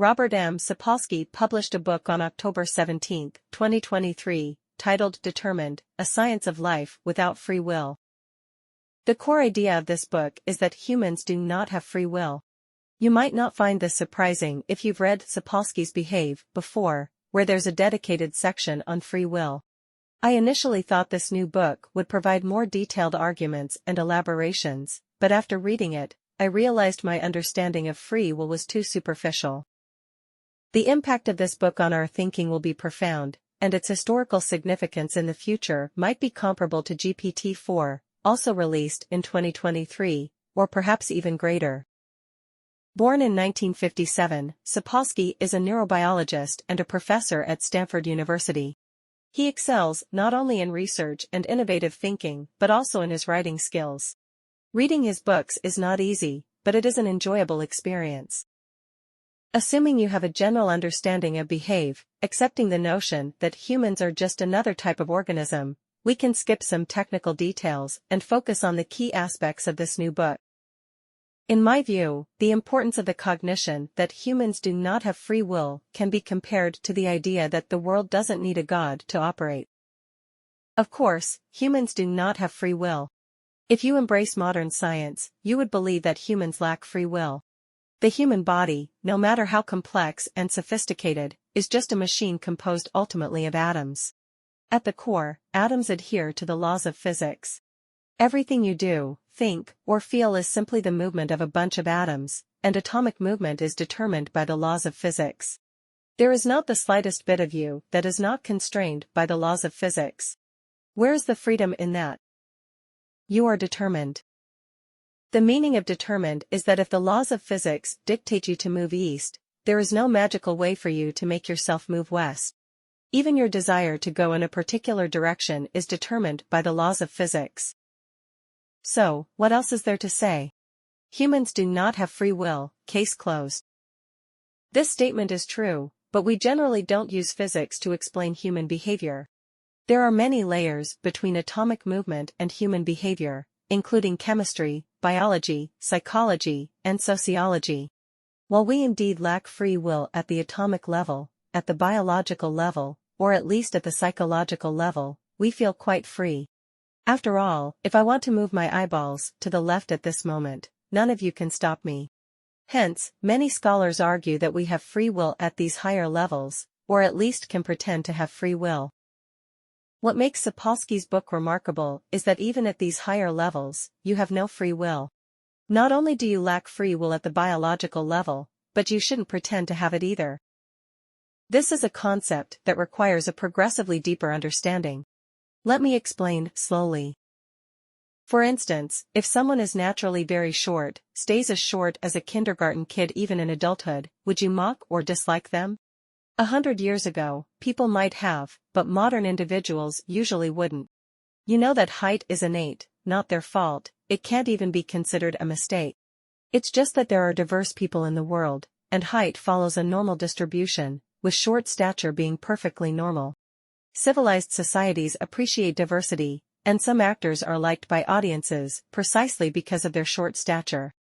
Robert Sapolsky published a book on October 17, 2023, titled Determined, A Science of Life Without Free Will. The core idea of this book is that humans do not have free will. You might not find this surprising if you've read Sapolsky's Behave before, where there's a dedicated section on free will. I initially thought this new book would provide more detailed arguments and elaborations, but after reading it, I realized my understanding of free will was too superficial. The impact of this book on our thinking will be profound, and its historical significance in the future might be comparable to GPT-4, also released in 2023, or perhaps even greater. Born in 1957, Sapolsky is a neurobiologist and a professor at Stanford University. He excels not only in research and innovative thinking but also in his writing skills. Reading his books is not easy, but it is an enjoyable experience. Assuming you have a general understanding of Behave, accepting the notion that humans are just another type of organism, we can skip some technical details and focus on the key aspects of this new book. In my view, the importance of the cognition that humans do not have free will can be compared to the idea that the world doesn't need a god to operate. Of course, humans do not have free will. If you embrace modern science, you would believe that humans lack free will. The human body, no matter how complex and sophisticated, is just a machine composed ultimately of atoms. At the core, atoms adhere to the laws of physics. Everything you do, think, or feel is simply the movement of a bunch of atoms, and atomic movement is determined by the laws of physics. There is not the slightest bit of you that is not constrained by the laws of physics. Where is the freedom in that? You are determined. The meaning of determined is that if the laws of physics dictate you to move east, there is no magical way for you to make yourself move west. Even your desire to go in a particular direction is determined by the laws of physics. So, what else is there to say? Humans do not have free will, case closed. This statement is true, but we generally don't use physics to explain human behavior. There are many layers between atomic movement and human behavior, including chemistry, biology, psychology, and sociology. While we indeed lack free will at the atomic level, at the biological level, or at least at the psychological level, we feel quite free. After all, if I want to move my eyeballs to the left at this moment, none of you can stop me. Hence, many scholars argue that we have free will at these higher levels, or at least can pretend to have free will. What makes Sapolsky's book remarkable is that even at these higher levels, you have no free will. Not only do you lack free will at the biological level, but you shouldn't pretend to have it either. This is a concept that requires a progressively deeper understanding. Let me explain slowly. For instance, if someone is naturally very short, stays as short as a kindergarten kid even in adulthood, would you mock or dislike them? 100 years ago, people might have, but modern individuals usually wouldn't. You know that height is innate, not their fault, it can't even be considered a mistake. It's just that there are diverse people in the world, and height follows a normal distribution, with short stature being perfectly normal. Civilized societies appreciate diversity, and some actors are liked by audiences precisely because of their short stature.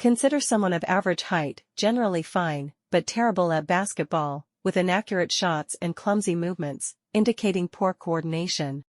Consider someone of average height, generally fine, but terrible at basketball, with inaccurate shots and clumsy movements, indicating poor coordination.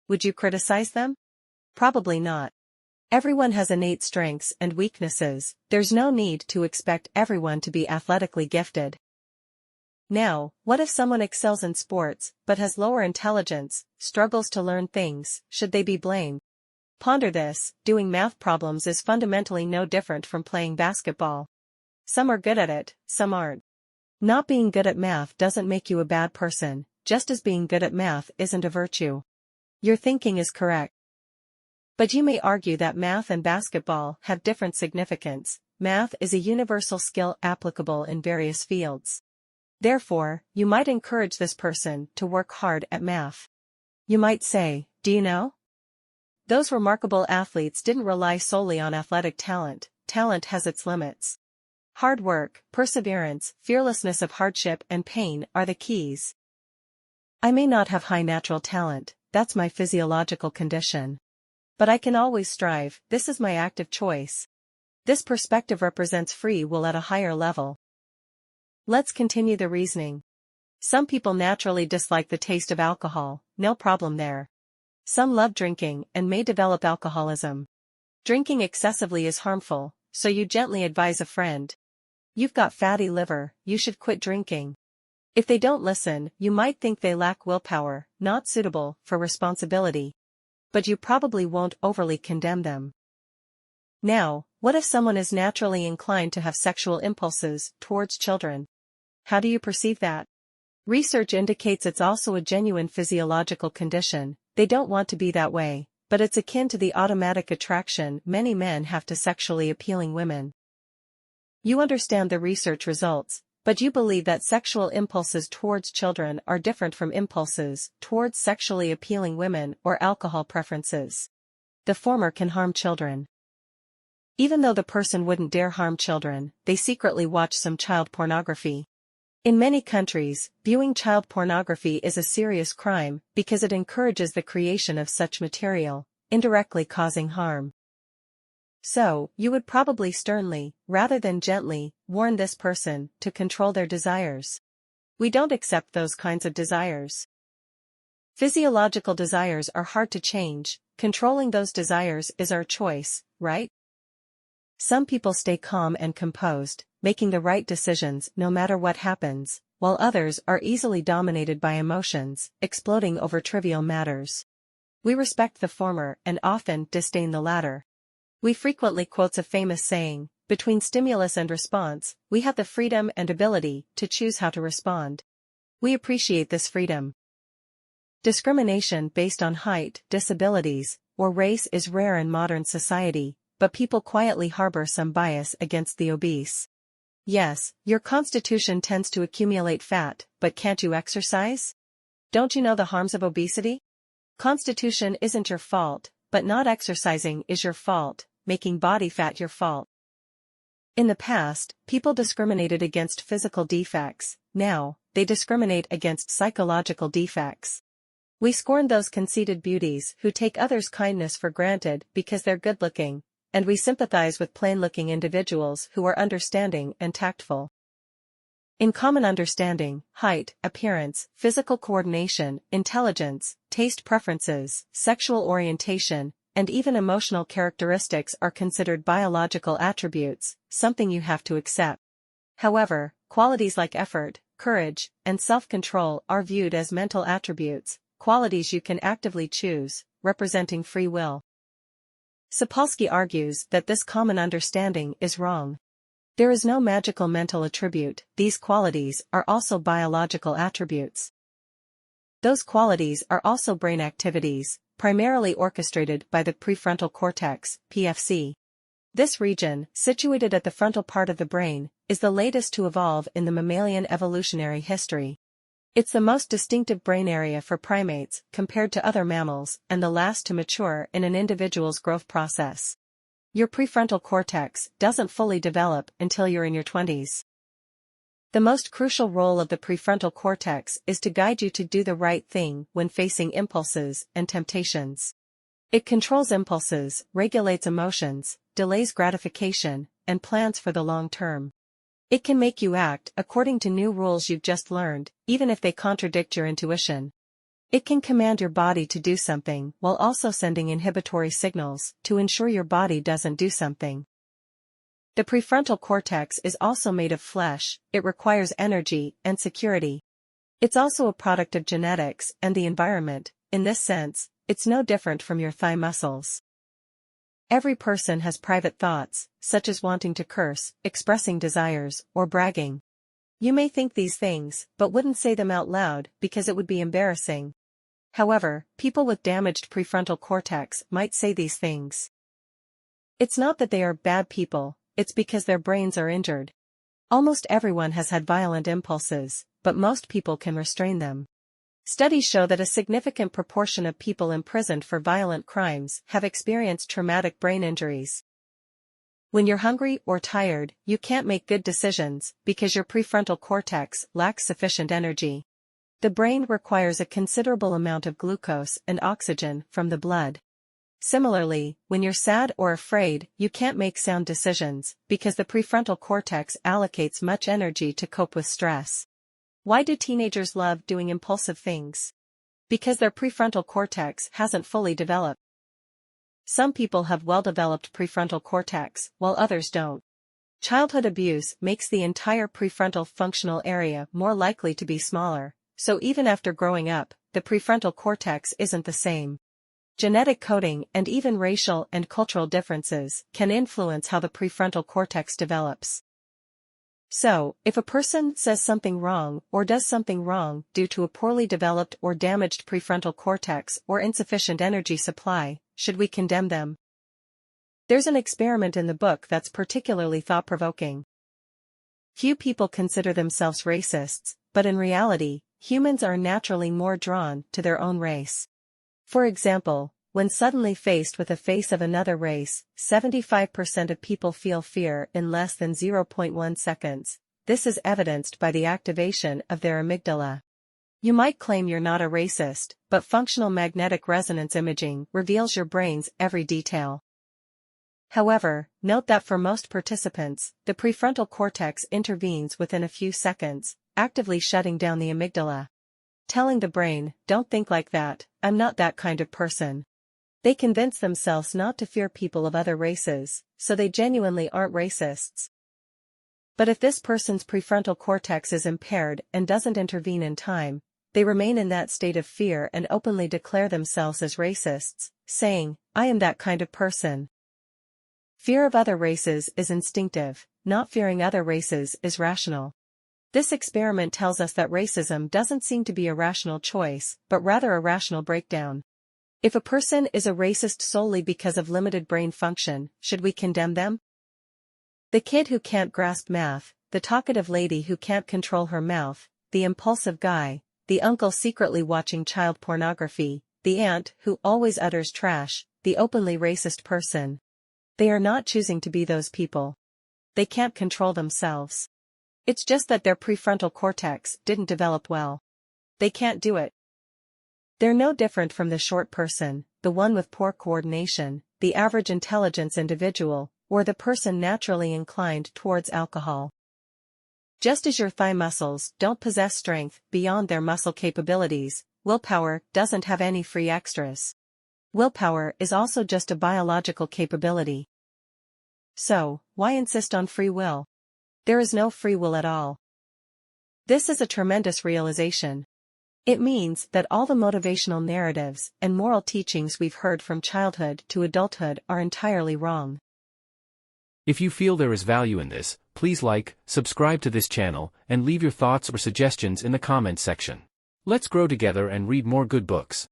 Would you criticize them? Probably not. Everyone has innate strengths and weaknesses, there's no need to expect everyone to be athletically gifted. Now, what if someone excels in sports, but has lower intelligence, struggles to learn things, should they be blamed? Ponder this, doing math problems is fundamentally no different from playing basketball. Some are good at it, some aren't. Not being good at math doesn't make you a bad person, just as being good at math isn't a virtue. Your thinking is correct. But you may argue that math and basketball have different significance. Math is a universal skill applicable in various fields. Therefore, you might encourage this person to work hard at math. You might say, do you know? Those remarkable athletes didn't rely solely on athletic talent. Talent has its limits. Hard work, perseverance, fearlessness of hardship and pain are the keys. I may not have high natural talent, that's my physiological condition. But I can always strive, this is my active choice. This perspective represents free will at a higher level. Let's continue the reasoning. Some people naturally dislike the taste of alcohol, no problem there. Some love drinking and may develop alcoholism. Drinking excessively is harmful, so you gently advise a friend. You've got fatty liver, you should quit drinking. If they don't listen, you might think they lack willpower, not suitable for responsibility. But you probably won't overly condemn them. Now, what if someone is naturally inclined to have sexual impulses towards children? How do you perceive that? Research indicates it's also a genuine physiological condition. They don't want to be that way, but it's akin to the automatic attraction many men have to sexually appealing women. You understand the research results, but you believe that sexual impulses towards children are different from impulses towards sexually appealing women or alcohol preferences. The former can harm children. Even though the person wouldn't dare harm children, they secretly watch some child pornography. In many countries, viewing child pornography is a serious crime because it encourages the creation of such material, indirectly causing harm. So, you would probably sternly, rather than gently, warn this person to control their desires. We don't accept those kinds of desires. Physiological desires are hard to change, controlling those desires is our choice, right? Some people stay calm and composed, making the right decisions no matter what happens, while others are easily dominated by emotions, exploding over trivial matters. We respect the former and often disdain the latter. We frequently quote a famous saying, between stimulus and response, we have the freedom and ability to choose how to respond. We appreciate this freedom. Discrimination based on height, disabilities, or race is rare in modern society, but people quietly harbor some bias against the obese. Yes, your constitution tends to accumulate fat, but can't you exercise? Don't you know the harms of obesity? Constitution isn't your fault, but not exercising is your fault, making body fat your fault. In the past, people discriminated against physical defects. Now, they discriminate against psychological defects. We scorn those conceited beauties who take others' kindness for granted because they're good-looking, and we sympathize with plain-looking individuals who are understanding and tactful. In common understanding, height, appearance, physical coordination, intelligence, taste preferences, sexual orientation, and even emotional characteristics are considered biological attributes, something you have to accept. However, qualities like effort, courage, and self-control are viewed as mental attributes, qualities you can actively choose, representing free will. Sapolsky argues that this common understanding is wrong. There is no magical mental attribute, these qualities are also biological attributes. Those qualities are also brain activities, primarily orchestrated by the prefrontal cortex, PFC. This region, situated at the frontal part of the brain, is the latest to evolve in the mammalian evolutionary history. It's the most distinctive brain area for primates compared to other mammals and the last to mature in an individual's growth process. Your prefrontal cortex doesn't fully develop until you're in your 20s. The most crucial role of the prefrontal cortex is to guide you to do the right thing when facing impulses and temptations. It controls impulses, regulates emotions, delays gratification, and plans for the long term. It can make you act according to new rules you've just learned, even if they contradict your intuition. It can command your body to do something while also sending inhibitory signals to ensure your body doesn't do something. The prefrontal cortex is also made of flesh, it requires energy and security. It's also a product of genetics and the environment. In this sense, it's no different from your thigh muscles. Every person has private thoughts, such as wanting to curse, expressing desires, or bragging. You may think these things, but wouldn't say them out loud because it would be embarrassing. However, people with damaged prefrontal cortex might say these things. It's not that they are bad people, it's because their brains are injured. Almost everyone has had violent impulses, but most people can restrain them. Studies show that a significant proportion of people imprisoned for violent crimes have experienced traumatic brain injuries. When you're hungry or tired, you can't make good decisions because your prefrontal cortex lacks sufficient energy. The brain requires a considerable amount of glucose and oxygen from the blood. Similarly, when you're sad or afraid, you can't make sound decisions, because the prefrontal cortex allocates much energy to cope with stress. Why do teenagers love doing impulsive things? Because their prefrontal cortex hasn't fully developed. Some people have well-developed prefrontal cortex, while others don't. Childhood abuse makes the entire prefrontal functional area more likely to be smaller, so even after growing up, the prefrontal cortex isn't the same. Genetic coding and even racial and cultural differences can influence how the prefrontal cortex develops. So, if a person says something wrong or does something wrong due to a poorly developed or damaged prefrontal cortex or insufficient energy supply, should we condemn them? There's an experiment in the book that's particularly thought-provoking. Few people consider themselves racists, but in reality, humans are naturally more drawn to their own race. For example, when suddenly faced with a face of another race, 75% of people feel fear in less than 0.1 seconds. This is evidenced by the activation of their amygdala. You might claim you're not a racist, but functional magnetic resonance imaging reveals your brain's every detail. However, note that for most participants, the prefrontal cortex intervenes within a few seconds, actively shutting down the amygdala. Telling the brain, "Don't think like that, I'm not that kind of person." They convince themselves not to fear people of other races, so they genuinely aren't racists. But if this person's prefrontal cortex is impaired and doesn't intervene in time, they remain in that state of fear and openly declare themselves as racists, saying, "I am that kind of person." Fear of other races is instinctive, not fearing other races is rational. This experiment tells us that racism doesn't seem to be a rational choice, but rather a rational breakdown. If a person is a racist solely because of limited brain function, should we condemn them? The kid who can't grasp math, the talkative lady who can't control her mouth, the impulsive guy, the uncle secretly watching child pornography, the aunt who always utters trash, the openly racist person. They are not choosing to be those people. They can't control themselves. It's just that their prefrontal cortex didn't develop well. They can't do it. They're no different from the short person, the one with poor coordination, the average intelligence individual, or the person naturally inclined towards alcohol. Just as your thigh muscles don't possess strength beyond their muscle capabilities, willpower doesn't have any free extras. Willpower is also just a biological capability. So, why insist on free will? There is no free will at all. This is a tremendous realization. It means that all the motivational narratives and moral teachings we've heard from childhood to adulthood are entirely wrong. If you feel there is value in this, please like, subscribe to this channel, and leave your thoughts or suggestions in the comments section. Let's grow together and read more good books.